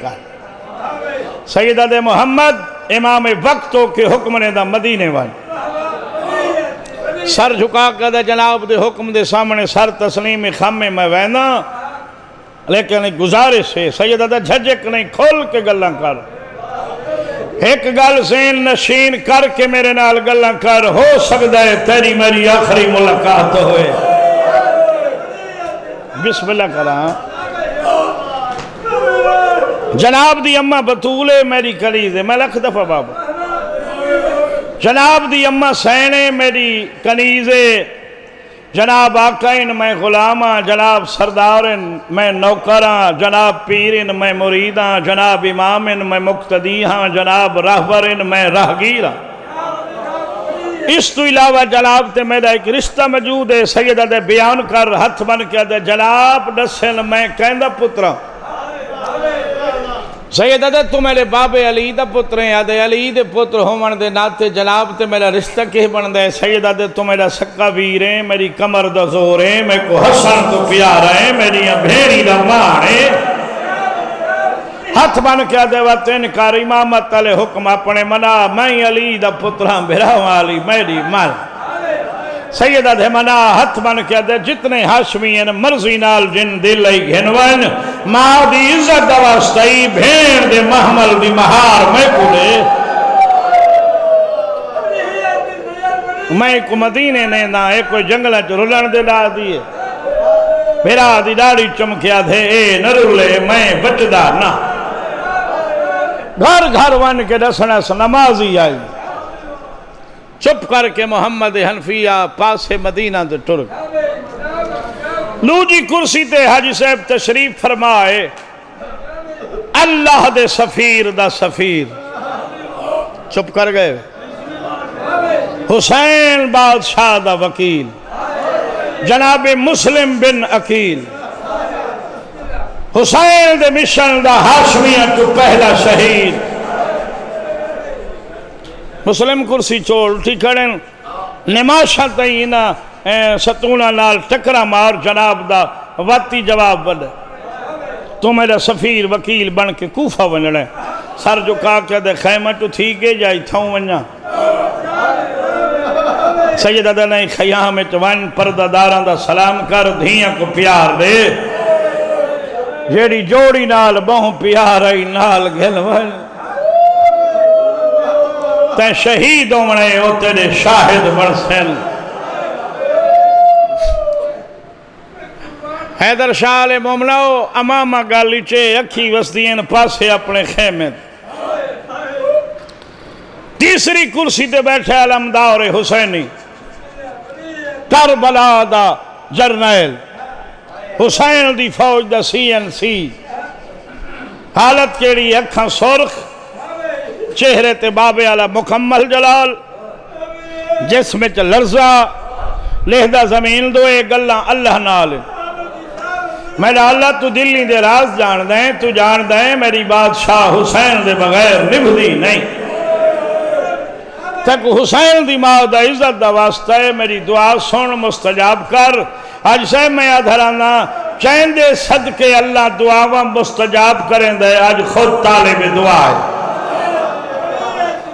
کر سیدہ دے محمد امام وقتوں کے حکم نے دا مدینے وان سر جھکا کر دے جناب دے حکم دے سامنے سر تسلیم خامے میں وینا لیکن گزارش ہے سیدہ دے جھجک نہیں کھول کے گلہ کر ایک گل سین نشین کر کے میرے نال گلہ کر ہو سکتا ہے تیری میری آخری ملاقات ہوئے بسم اللہ کرا جناب دی اممہ بطولے میری کنیز ہے میں لکھ دفعہ بابا جناب دی اممہ سینے میری کنیز ہے جناب آقائن میں غلاماں جناب سردارن میں نوکراں جناب پیرن میں مریداں جناب امامن میں مقتدیاں جناب راہبرن میں راہگیراں اس تو علاوہ جناب تے میرا ایک رشتہ موجود ہے سیدہ دے بیان کر ہتھ بن کے دے جناب دسن میں کہندہ پترہ سیدہ دے تو میرے باب علی دا پتر ہیں یا دے علی دے پتر ہومن دے ناتے جناب تے میرا رشتہ کہہ بن دے سیدہ دے تو میرا سکا ویر ہیں میری کمر دا زور ہیں میں کو حسن تو پیارا ہیں میری بھیڑی دا ماں ہیں ہاتھ بن کے دے وقت انکار امامت علی حکم اپنے منا میں علی دا پتران بھراؤں علی میری مال سیدہ دے منا ہاتھ بن کے دے جتنے ہاشمین مرضی نال جن دل لئی گھنوان ماں دی عزت دوستائی بھین دے محمل دی مہار میں کھولے میں کو مدینے نے نا ایک کوئی جنگلہ جو رلن دے لا دیئے میرا دی داڑی چمکیا دے اے نرولے میں بچدہ نا گھر گھر ون کے دسنا نمازی آئی چپ کر کے محمد حنفیہ پاس مدینہ دے ٹرک لوجی کرسی تے حاجی صاحب تشریف فرمائے اللہ دے سفیر دا سفیر چپ کر گئے حسین بادشاہ دا وکیل جناب مسلم بن عقیل حسین دے مشن دا ہاشمیہ تو پہلا شہید مسلم کرسی چوڑ اٹھی کھڑن نماشہ تئینا ستونہ نال ٹکرہ مار جناب دا واتی جواب بڑھے تو میرا سفیر وکیل بن کے کوفہ ونڑے سر جو کہا دے خیمہ تو تھی گے جائی تھاؤں ونجا سیدہ دے نہیں خیام ون پردہ داران دا سلام کر دھیاں کو پیار دے جیڑی جوڑی نال بہوں پیار آئی نال گھل ون تے شہید ہونے او تیرے شاہد برسن حیدر شاہ علیہ مومناؤ امامہ گالی چے اکھی وسدین پاسے اپنے خیمت تیسری کرسی تے بیٹھے علمدار حسینی کربلا دا جرنیل حسین دی فوج دا CNC حالت کیڑی اکھاں سرخ چہرے تے بابے علا مکمل جلال جسم چ لرزہ لہدہ زمین دوئے گلہ اللہ نال میرا اللہ تو دلی دے راز جان دیں تو جان دیں میری بادشاہ حسین دے بغیر نبھدی نہیں تک حسین دی ماں دا عزت دا واسطہ ہے میری دعا سن مستجاب کر آج سے میں آدھرانا چین دے صدقے اللہ دعاواں مستجاب کریں دے آج خود طالب دعا ہے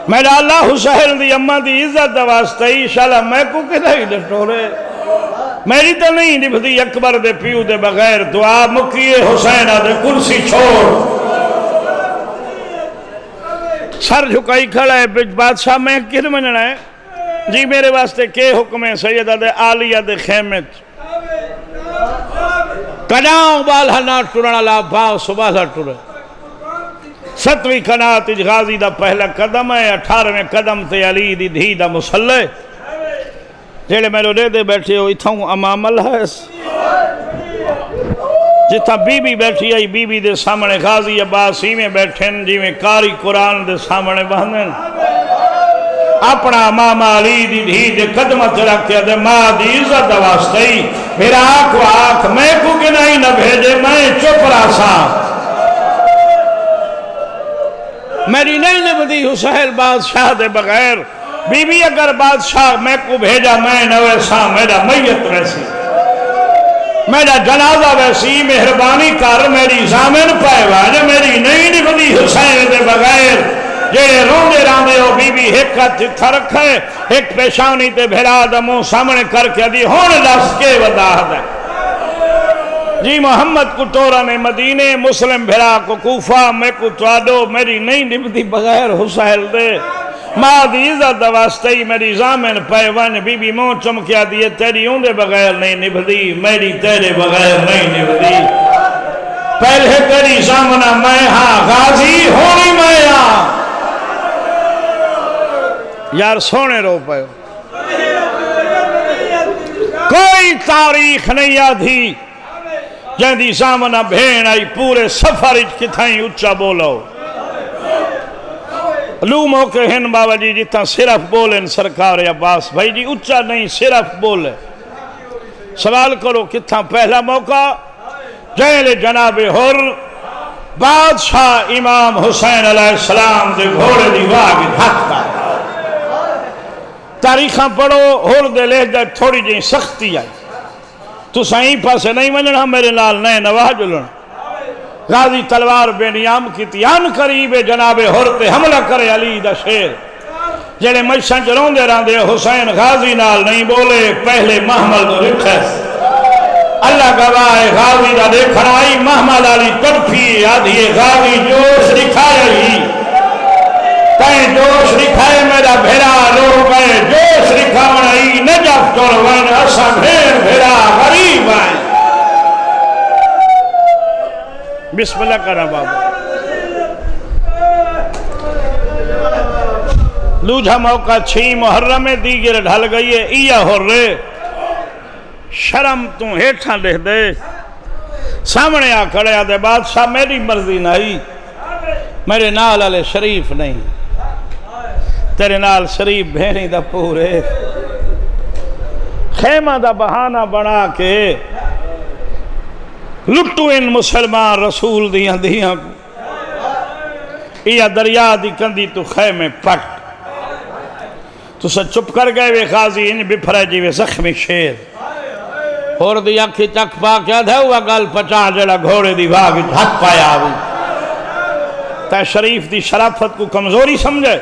میرا اللہ حسین دی اممہ دی عزت دا واسطہ انشاءاللہ میں کو کدھا ہی ڈٹو رہے میری تو نہیں نبھدی اکبر دے پیو دے بغیر دعا مکیے حسین دے کرسی چھوڑ سر جھکائی کھڑا ہے بادشاہ میں کن مننا ہے جی میرے واسطے کے حکم ہے سیدہ دے آلیہ دے خیمت کڑاؤں بالہ نہ ٹرنا لا باؤ صبح ٹرے ستویں قنات غازی دا پہلا قدم ہے 18ویں قدم تے علی دی دھی دا مسلح جیڑے میرے دے دے بیٹھے ہو اتھاؤں امام اللہ ہے جتا بی بی بیٹھی آئی بی بی دے سامنے غازی عباسی میں بیٹھیں جی میں کاری قرآن دے سامنے بہنیں اپنا امام علی دی دھی دے قدمت رکھتے دے ماں دی عزت دواستی میرا آنکھ میں کو گنائی نہ بھیجے میں چپ راسا میری نہیں نبدی حسین بادشاہ دے بغیر بی بی اگر بادشاہ میں کو بھیجا میں نہ ویسا میرا میت ویسی میرا جنازہ ویسی مہربانی کر میری زامن پائے واجہ میری نہیں ایک ہاتھ تھا رکھے ایک پیشانی تے بھیرا دا منہ سامنے کر کے دی ہون دس کے وضاحت ہے جی محمد کو ٹورا نے مدینے مسلم بھیرا کو کوفہ میں کو توادو میری نہیں نبدی بغیر حسین دے ماں دی عزت دواستی میری زامن پیوان بی بی مون چمکیا دیئے تیری اون دے بغیر نہیں نبدی میری تیرے بغیر نہیں نبدی پہلے تیری زامنہ میں ہاں غازی ہونی میں ہاں یار سونے رو پہو کوئی تاریخ نہیں آدھی جہدی زامنہ بھین آئی پورے سفر کتھائیں اچھا بولو لوموں کے ہن بابا جی جتنا صرف بولیں سرکار عباس بھائی جی اچھا نہیں صرف بولے سوال کرو کتنا پہلا موقع جیل جناب حر بادشاہ امام حسین علیہ السلام دے گھوڑے دی واگ دھکتا تاریخاں پڑھو حر دے لہجہ تھوڑی جی سختی آئی تو سائیں پاسے نہیں منجنا میرے لال نئے نواہ جلن غازی تلوار بے نیام کی تیان قریب جناب حر تے حملہ کرے علی دا شیر جنہیں مجھن جلون دے رہاں دے حسین غازی نال نہیں بولے پہلے محمل دو رکھس اللہ گواہ غازی دا دیکھنا آئی محمل علی تڑپی آدھی غازی جوش دکھائے ہی تائیں جوش دکھائے میرا بھیرا رو گئے جوش دکھاونا ہی نجف توروین اسا بھیر بھیرا غریب آئیں بسم اللہ کرنا بابا لوجھا موقع 6 محرم دیگر ڈھل گئی ہے ایا ہو رہے شرم تو ہیٹھاں لے دے سامنے آ کھڑے آدھے بادشاہ میری مرضی نہیں میرے نال علی شریف نہیں تیرے نال شریف بھینی دا پورے خیمہ دا بہانہ بنا کے لٹو ان مسلمان رسول دیاں دیاں یا دریا دی کندی تو خیمے پٹ تو سا چپ کر گئے وے غازی ان بپھرے جیوے زخمی شیر اور دی اکھی چک پا کیا دھے ہوا گل پچا جڑا گھوڑے دی بھاگی ہاتھ پایا ہوئی تے شریف دی شرافت کو کمزوری سمجھے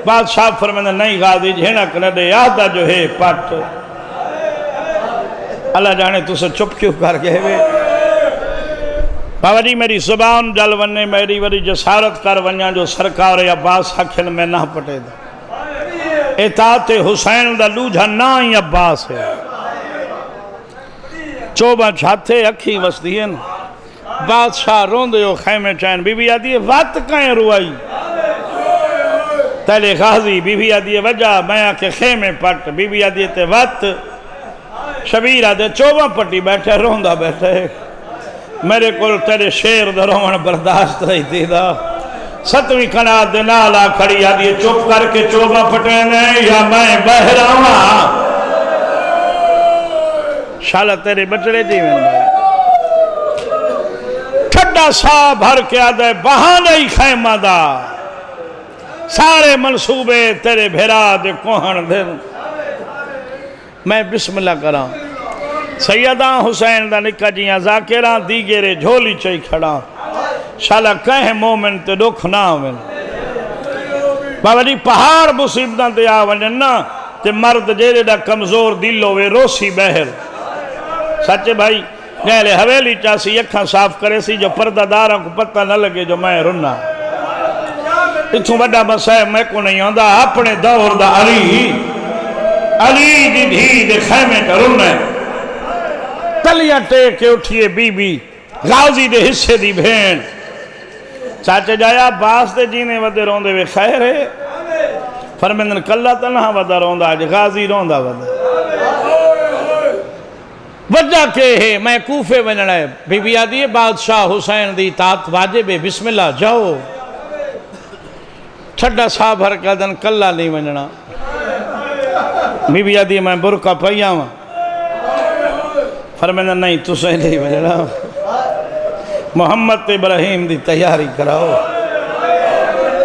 بادشاہ فرمانا نہیں غازی جھینک نہ دے یادہ جو ہے پٹ اللہ جانے تو سا چپ کیوں کر گئے وے بابا جی میری زبان جل وننے میری وری جسارت کر ونیا جو سرکار عباس حکن میں نہ پٹے دا اطاعت حسین دا لوجھا نہ ہی عباس ہے چوبہ چھاتے اکھی وسدین بادشاہ روندے ہو خیمے چین بی بی آدھی وقت کہیں روائی تیلے غازی بی بی آدھی وجہ میں آکے خیمے پٹ بی بی آدھی تے وقت شبیر آدھے چوبہ پٹی بیٹھے روندہ بیٹھے میرے کول تیرے شیر دروان برداشت رہی تھی دا ستویں کنات دے نالا کھڑی آدھی چپ کر کے چوبہ پٹینے یا میں بہراما شالہ تیرے بچڑے جیویں بھائی ٹھڈا سا بھر کے آدھے بہانے ہی خیمہ دا سارے منصوبے تیرے بھیرا دے کوہن دے میں بسم اللہ کراں سیدہ حسین دا نکا جیاں ذاکران دیگرے جھولی چاہی کھڑا شالہ کہیں مومن تے دکھ نہ ہوئن بابا جی پہاڑ مصیبتاں تے آوانن نا تے مرد جیرے دا کمزور دل ہوئے روسی بہر سچے بھائی گہلے حویلی چاسی یکھاں صاف کرے سی جو پردہ داراں کو پتہ نہ لگے جو میں رننا اتھوں بڑا مسئلہ میں کو نہیں ہوندہ اپنے دور دا علی دی دھی دے خیمے کا رننا ہے تلیاں ٹیک کے اٹھئے بی بی غازی دے حصے دی بھین چاچے جایا باس دے جینے ودے روندے وے خیر ہے فرمندن کلہ تنہا ودہ روندہ آج غازی روندہ ودہ وجہ کے ہے میں کوفے ونڑا ہے بی بی آدھی بادشاہ حسین دی اطاعت واجب ہے بسم اللہ جاؤ چھڑا سا بھر کا دن کلہ نہیں ونڑا بی بی آدھی میں برکہ پہیا ہوں فرمانا نہیں تو سے نہیں ونڑا محمد ابراہیم دی تیاری کراؤ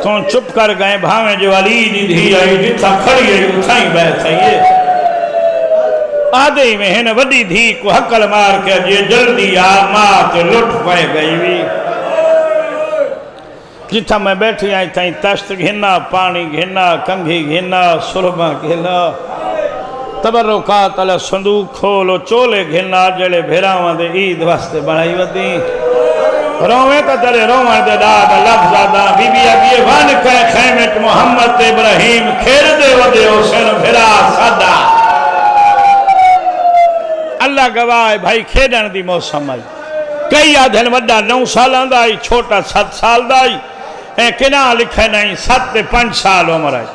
تو چپ کر گئے بھاویں جو علی دی دھی آئی جتھا کھڑی ہے اتھائیں بیٹھ ہے آدھے میں ہے نا وڈی دھی کو حقل مار کے جے جلدی آمات لٹ پائے گئی بھی جتھا میں بیٹھی آئی تھیں تشت گھنا پانی گھنا کنگھی گھنا سرما گھنا تبرکات علی صندوق کھولو چولے گھنا جڑے بھیراواں دے عید واسطے بنائی ودی رویں تا ترے رویں دے داد لفظ آدھا بی بی ابی وان کہے خیمت محمد ابراہیم کھیر دے ودے حسین بھرا سادا اللہ گواہ بھائی کھیڑن دی موسم آئی کئی آدھن وڈا 9 سالان دا آئی چھوٹا 7 سال دا آئی کنا لکھے نہیں 7-5 سال عمر آئی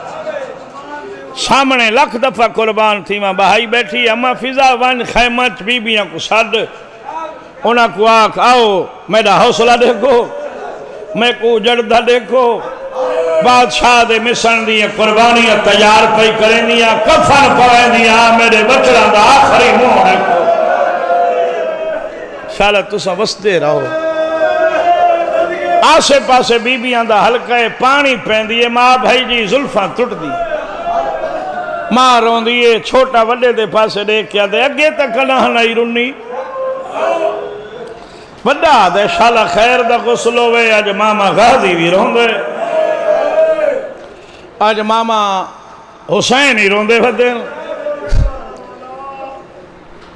سامنے لکھ دفعہ قربان تھی ماں بہائی بیٹھی اما فضا وان خیمت بی بیاں کو ساتھ انہاں کو آکھ آؤ میرا حوصلہ دیکھو میں کو جڑدہ دیکھو بادشاہ دے مسن دیا قربانیاں تیار پئی کریں دیا کفن پویں دیا میرے بچڑا دا آخری منہ دیکھو شالہ تسا وستے رہو آسے پاسے بی بیاں دا حلقہ پانی پین دیئے ماں بھائی جی زلفاں ٹوٹ دی ماں رون دیئے چھوٹا وڈے دے پاسے دیکھ کیا دے اگے تک نہ نہیں رنی وڈا دے شالہ خیر دا غسل ہوئے آج ماما غازی بھی رون دے آج ماما حسین ہی رون دے ودے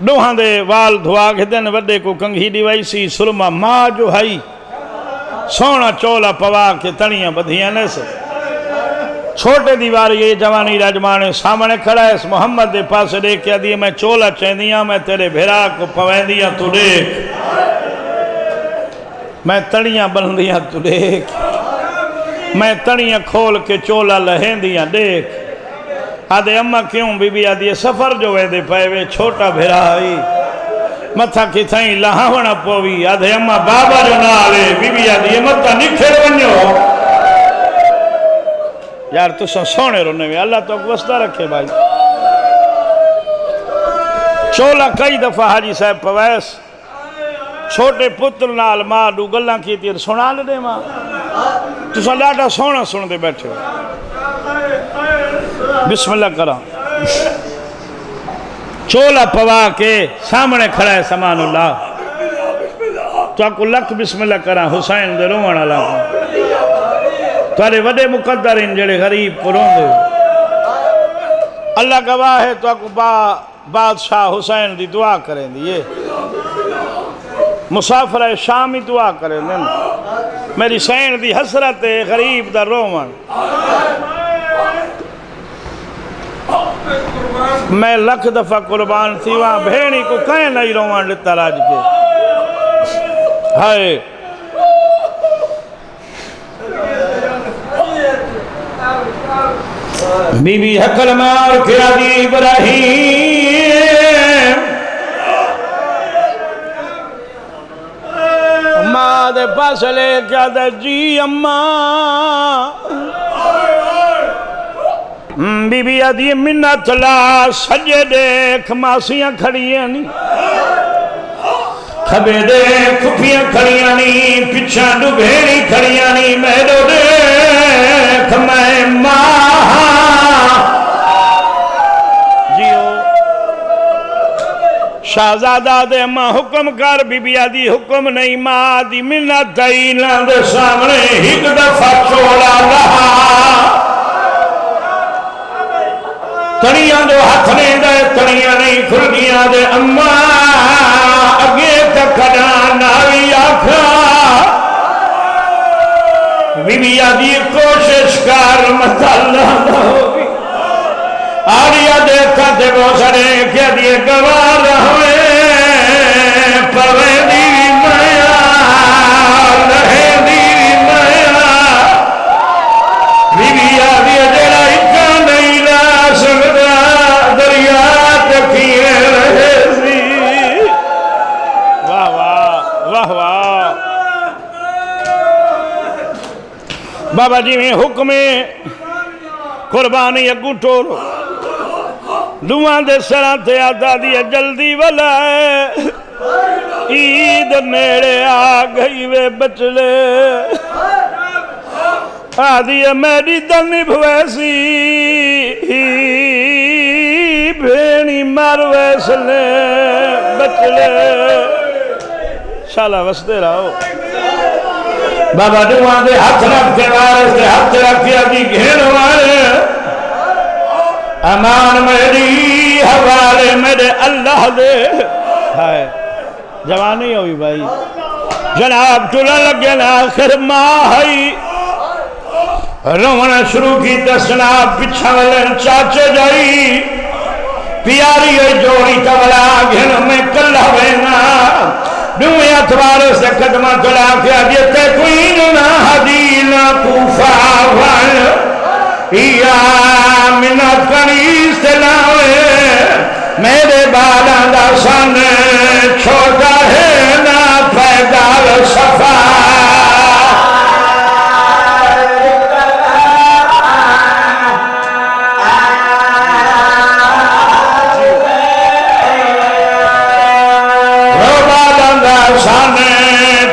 دوہاں دے وال دھوا کے دن وڈے کو کنگھی دیوائی سی سلمہ ماں جو ہائی سونا چولا پوا کے تڑیاں بدھیاں نے سے چھوٹے دیوار یہ جوانی راجمانے سامنے کھڑا ہے اس محمد دے پاس دیکھ کیا دیئے میں چولا چیندیاں میں تیرے بھیرا کو پویندیاں تو دیکھ میں تڑیاں بندیاں تو دیکھ میں تڑیاں کھول کے چولا لہندیاں دیکھ آدھے اممہ کیوں بی بی آدھے سفر جو وے دے پائے وے چھوٹا بھیرا آئی متھا کی تھائیں لہاونا پوی آدھے اممہ بابا جو نہ آلے بی بی آدھے متھا نکھے ونیو یار تو سونے رونے میں اللہ تو وسطہ رکھے بھائی چولا کئی دفعہ حاجی صاحب پویس چھوٹے پتر نال ماں دو گلہ کی تیر سنا لے دے ماں تو سا لاٹا سونا سن دے بیٹھے بسم اللہ کرا چولا پوا کے سامنے کھڑا ہے سمان اللہ تو آپ کو لکھ بسم اللہ کرا حسین دے روان اللہ تارے وڈے مقدر ان جڑے غریب پرون دے اللہ گواہ ہے تو آپ کو بادشاہ حسین دی دعا کریں دیئے مسافر شامی دعا کریں دیں میری سین دی حسرت غریب دا روان میں لکھ دفعہ قربان تھی وہاں بھینی کو کہیں نہیں روان لیتا راج کے ہائے بی بی حقل مار کیا دی ابراہیم ماں دے پاس لے کیا دے جی اممہ بی بی آدھی منت لا سجے دیکھ ماسیاں کھڑیاں نہیں کھبے دیکھ کھپیاں کھڑیاں نہیں پچھا ڈبھیڑی کھڑیاں نہیں میرو دیکھ میں ماں جیو شہزادہ دے ماں حکم کر بی بی آدھی حکم نہیں ماں آدھی منت دائیلاں دے سامنے ہی دفعہ چوڑا رہا تڑیاں جو ہاتھ نہیں دے تڑیاں نہیں کھلگیاں دے اممہ اگے تک ناوی آکھا بی بی آدھی کوشش کر مطلع نہ ہوگی آریا دیکھا تے وہ سڑے کیا دیئے گوار ہوئے پوے دی میا رہے دی میا بی بی آدھی جڑا اکا نہیں لا سکتا دریا تکیے رہے سی واہ واہ واہ واہ بابا جی میں حکم قربانی اگو ٹورو دعاں دے سران تے آدھا دیا جلدی والا ہے عید نیڑے آ گئی وے بچلے آدھی میری دنی بھویسی بھینی مار ویسلے بچلے شالہ وستے رہو بابا دوان دے ہاتھ رکھ کے وارث دے ہاتھ رکھ کے آگی گھین والے امان میری حوالے میرے اللہ دے جوانی ہوئی بھائی جناب چلا لگے نا آخر ماہی رونا شروع کی جناب پچھا والے چاچے جائی پیاری جوڑی تبلا گھن میں کلہ بینا دوئے اتوار سے قدمہ چلا کے دیتے کوئی نہ حدیل کوفہ وال یا منت کنیز تلاوے میرے بالان دا سن چھوٹا ہے نا پیدال صفا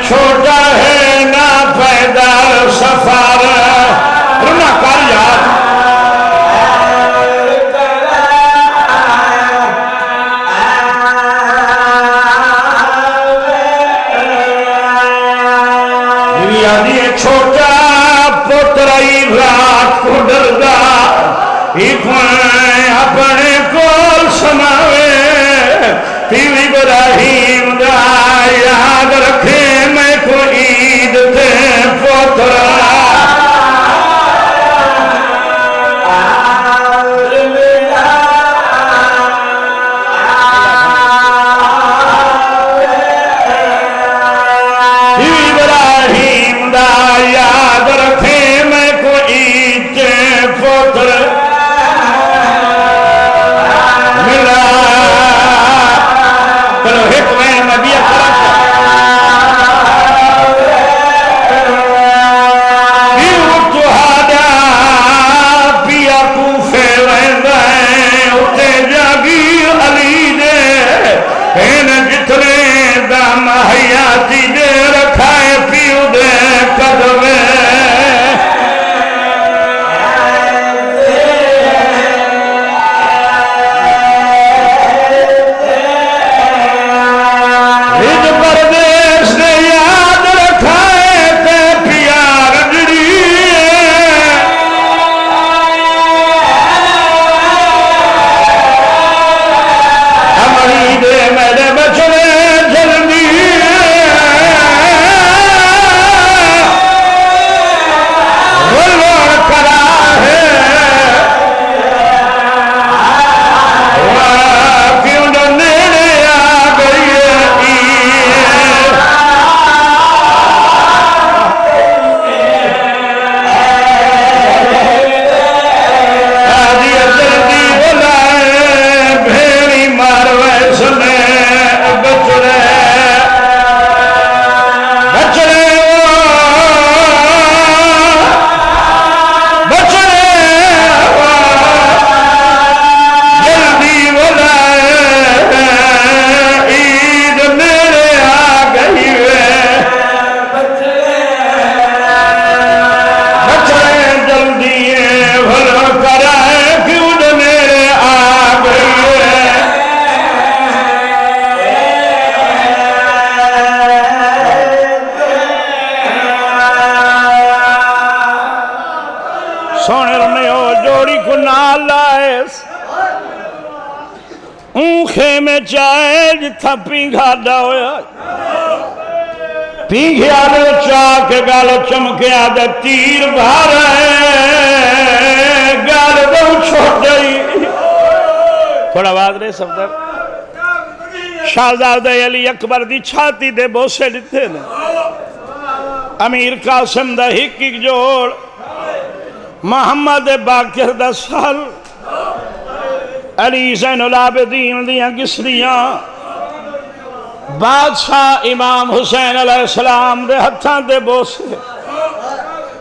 چھوٹا ہے نا پیدال سفار رنا کر یاد چھوٹا پترائی رات کو ڈردا اپنے کول سماوے پیوی ابراہیم دا یاد رکھے میں کو عید تے پوترا پیوی ابراہیم دا یاد رکھے میں کو عید تے پوترا ملا چلو ایک میں نبی اکرم حیاتی دے رکھائے پیو دے قدمے رج پردیش نے یاد رکھائے تے پیار جڑی ہماری دے میرے بچنے جلدی سونے رنے ہو جوڑی کو نال لائس اونخے میں چاہے جتھا پینگھا ڈاویا پینگھے آدھے چاہ کے گالو چمکے آدھے تیر بھارا ہے گالو دو چھوٹ جائی تھوڑا آواز رہے صفدر شہزادہ علی اکبر دی چھاتی دے بوسے دیتے نے امیر قاسم دا ہک جوڑ محمد باقر دا سال علی زین العابدین دیاں گسریاں بادشاہ امام حسین علیہ السلام دے ہتھاں دے بوسے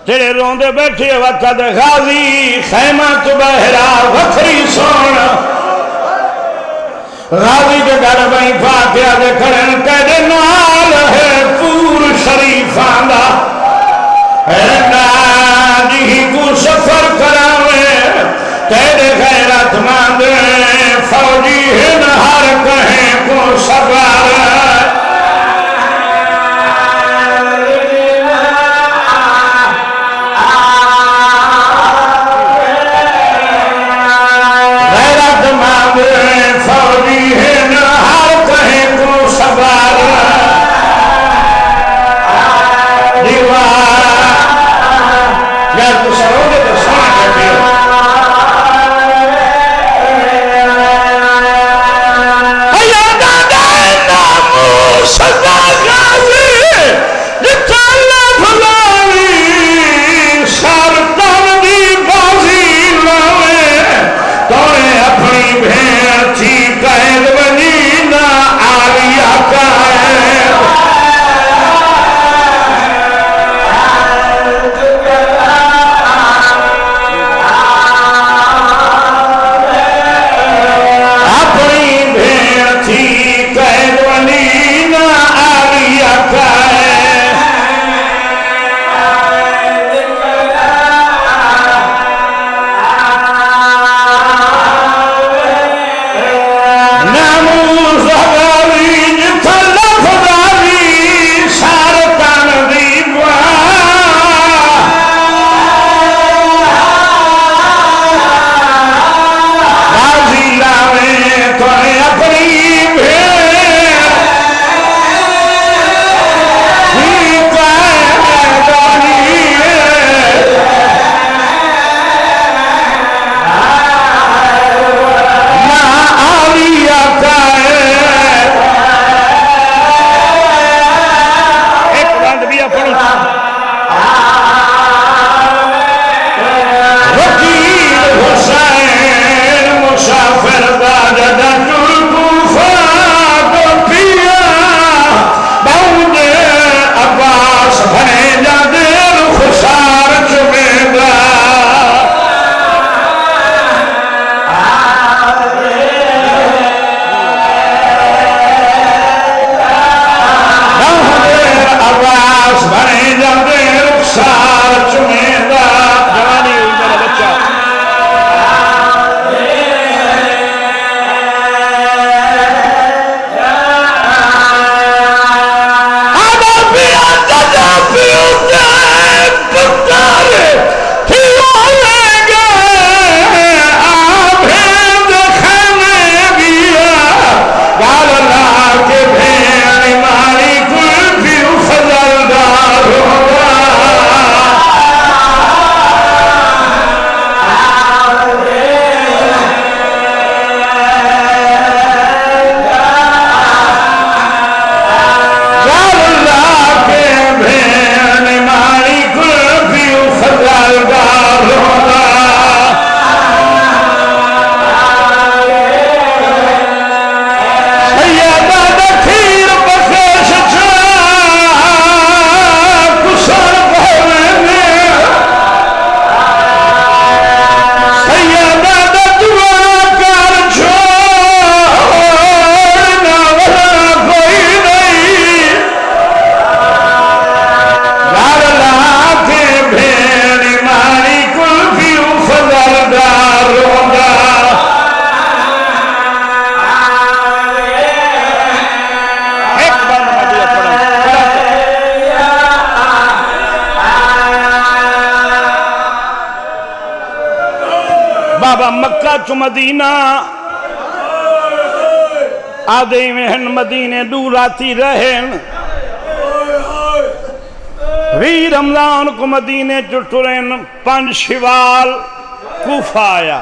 تیرے روندے بیٹھے وقت دے غازی خیمہ تو بہرا وکھری سونا غازی کے گھر بھائی فاتحہ دے کھڑن کہے نال ہے پور شریف آندہ جی کو سفر کراوے تیرے غیرت مند فوجی ہن ہر کہیں کو سفر بابا مکہ چو مدینہ آدھے میں مدینے دور آتی رہن وی رمضان کو مدینے چٹرین 5 شوال کوفہ آیا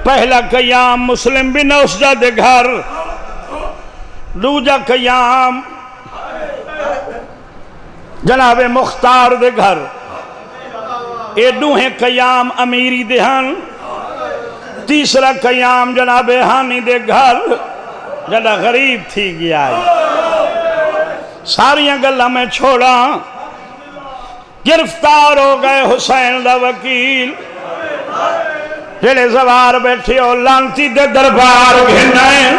پہلا قیام مسلم بن اسجہ دے گھر دوجا قیام جناب مختار دے گھر اے دوہیں قیام امیری دے ہن تیسرا قیام جناب ہانی دے گھر جنہ غریب تھی گیا ساریاں گلہ میں چھوڑا گرفتار ہو گئے حسین دا وکیل جڑے زوار بیٹھے ہو لانتی دے دربار گھنائیں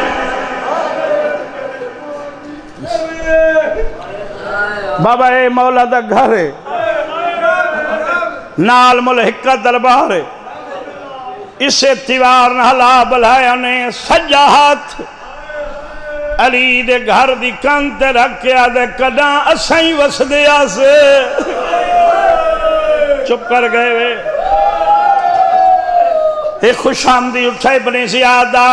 بابا اے مولا دا گھر ہے نال ملحقہ دربار ہے اسے تیوار نہلا بلایا نے سجا ہاتھ علی دے گھر دی کانتے رکھے آدھے کداں اسائیں وس دیا سے چپ کر گئے وے ایک خوش آمدی اٹھائے بنی زیادہ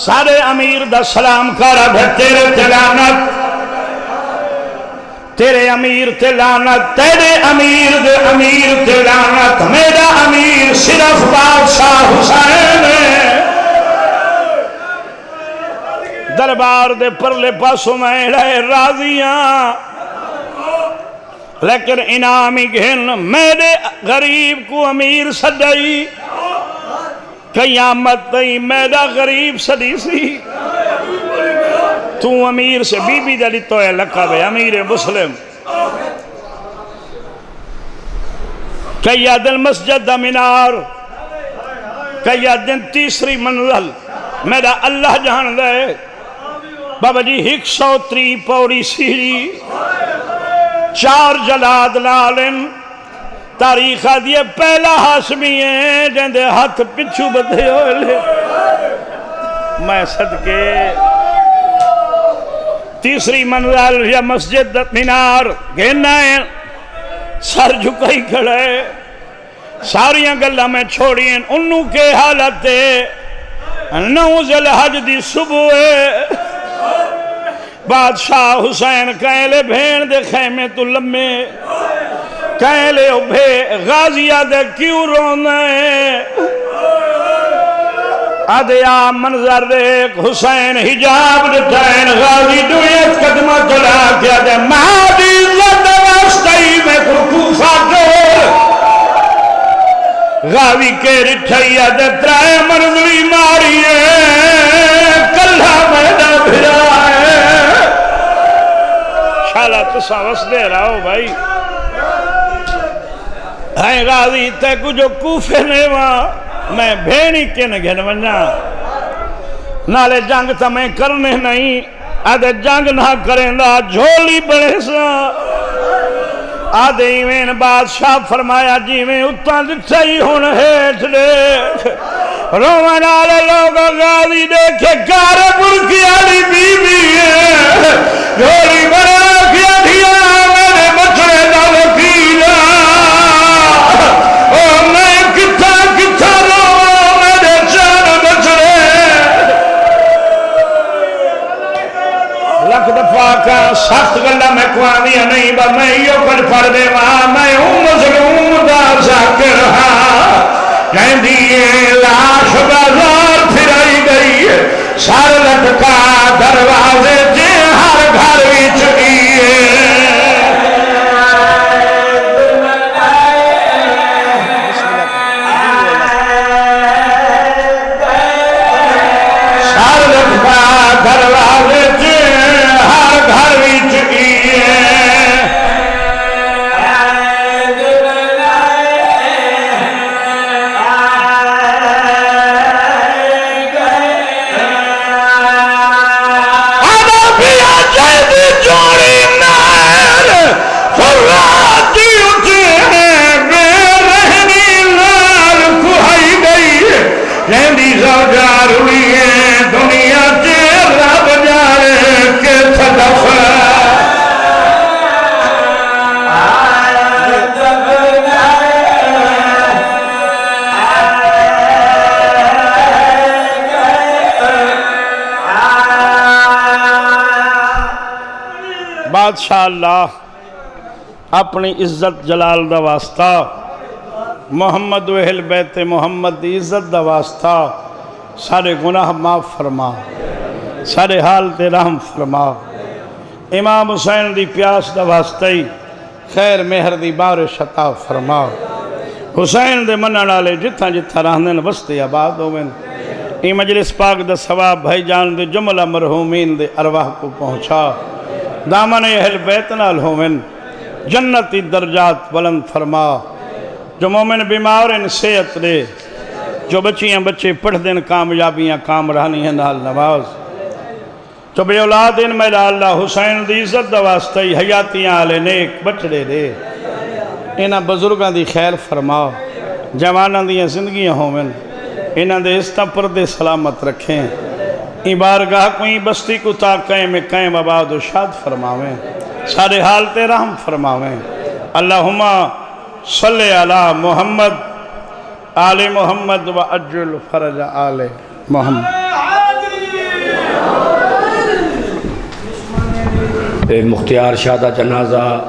سارے امیر دا سلام کارا بھے تیرے تلانت تیرے امیر تلانت تیرے امیر دے امیر تلانت میرا امیر صرف بادشاہ حسین ہے دربار دے پرلے پاسوں میں رہے راضیاں لیکن انعامی گھن میرے غریب کو امیر سجائی قیامت نہیں میرا غریب سدی سی تو امیر سے بی بی جلی تو ہے لقب ہے امیر مسلم قیاد المسجد مینار قیاد تیسری منزل میرا اللہ جان دے بابا جی 103 پوڑی سیڑھی 4 جلاد لالن تاریخ دیئے پہلا ہاشمی ہے جندے ہاتھ پچھو بدھے ہوئے لے میں صدقے تیسری منزل یا مسجد مینار گھنائیں سر جھکائی کھڑے ساریاں گلہ میں چھوڑیں انہوں کے حالت 9 ذوالحج دی صبح بادشاہ حسین کہیں لے بھین دے خیمے تو لمے کہیں لے اوبھے غازیہ دے کیوں رونے آدھیا منظر دیکھ حسین حجاب دٹھائن غازی دویت قدمہ چلا کیا دے مہادی عزت واسطائی میں کوفہ دور غازی کے رٹھائیا دے ترائے منظری ماری ہے کلہ میدہ بھرا ہے شالا تسا وس دے رہا بھائی ہے غازی تے کو جو کوفے نے وہاں میں بھینی کے نگھن ونجا نالے جنگ تا میں کرنے نہیں آدھے جنگ نہ کریں دا جھولی بڑے سا آدھے ایمین بادشاہ فرمایا جی میں اتنا دٹھائی ہون ہیٹ دیکھ رومن آلے لوگ غازی دیکھے کارے برکی آلی بی بی ہے جھولی بڑا کیا دیا میرے بچڑے دا وکیلا سخت گلہ میں کوانیا نہیں با میں یہ پڑھ دے وہاں میں ہوں مظلوم دا ذاکر ہاں کہیں دیئے لاش بازار پھرائی گئی سر لٹکا دروازے جے ہر گھر بھی چکیے سر لٹکا دروازے جے گھر وچ کیے بادشاہ اللہ اپنی عزت جلال دا واسطہ محمد و اہل بیت محمد دی عزت دا واسطہ سارے گناہ معاف فرما، سارے حال تے رحم فرما۔ امام حسین دی پیاس دا واسطہ ہی خیر مہر دی بارش عطا فرما۔ حسین دے منن والے جتھاں جتھاں رہندن وستے آباد ہوویں۔ ای مجلس پاک دا ثواب بھائی جان دے جملہ مرحومین دے ارواح کو پہنچا، دامن اہل بیت نال ہوویں، جنتی درجات بلند فرما۔ جو مومن بیمار ان صحت دے، جو بچیاں بچے پڑھ دن کامیابیاں کامرانی ہیں نال نواز، جو بے اولاد ان میں اللہ حسین دی عزت دا واسطہ ہی حیاتیاں آلے نیک بچڑے دے، انہاں بزرگاں دی خیر فرما، جواناں دیاں زندگیاں ہومن، انہاں دے استہ پردے سلامت رکھیں، ای بارگاہ کوئی بستی کو تا قائم آباد و شاد فرماویں، سارے حالتے رحم فرماویں۔ اللہم صلی علی محمد آل محمد و اجل فرج آل محمد۔ مختیار شاہ دا جنازہ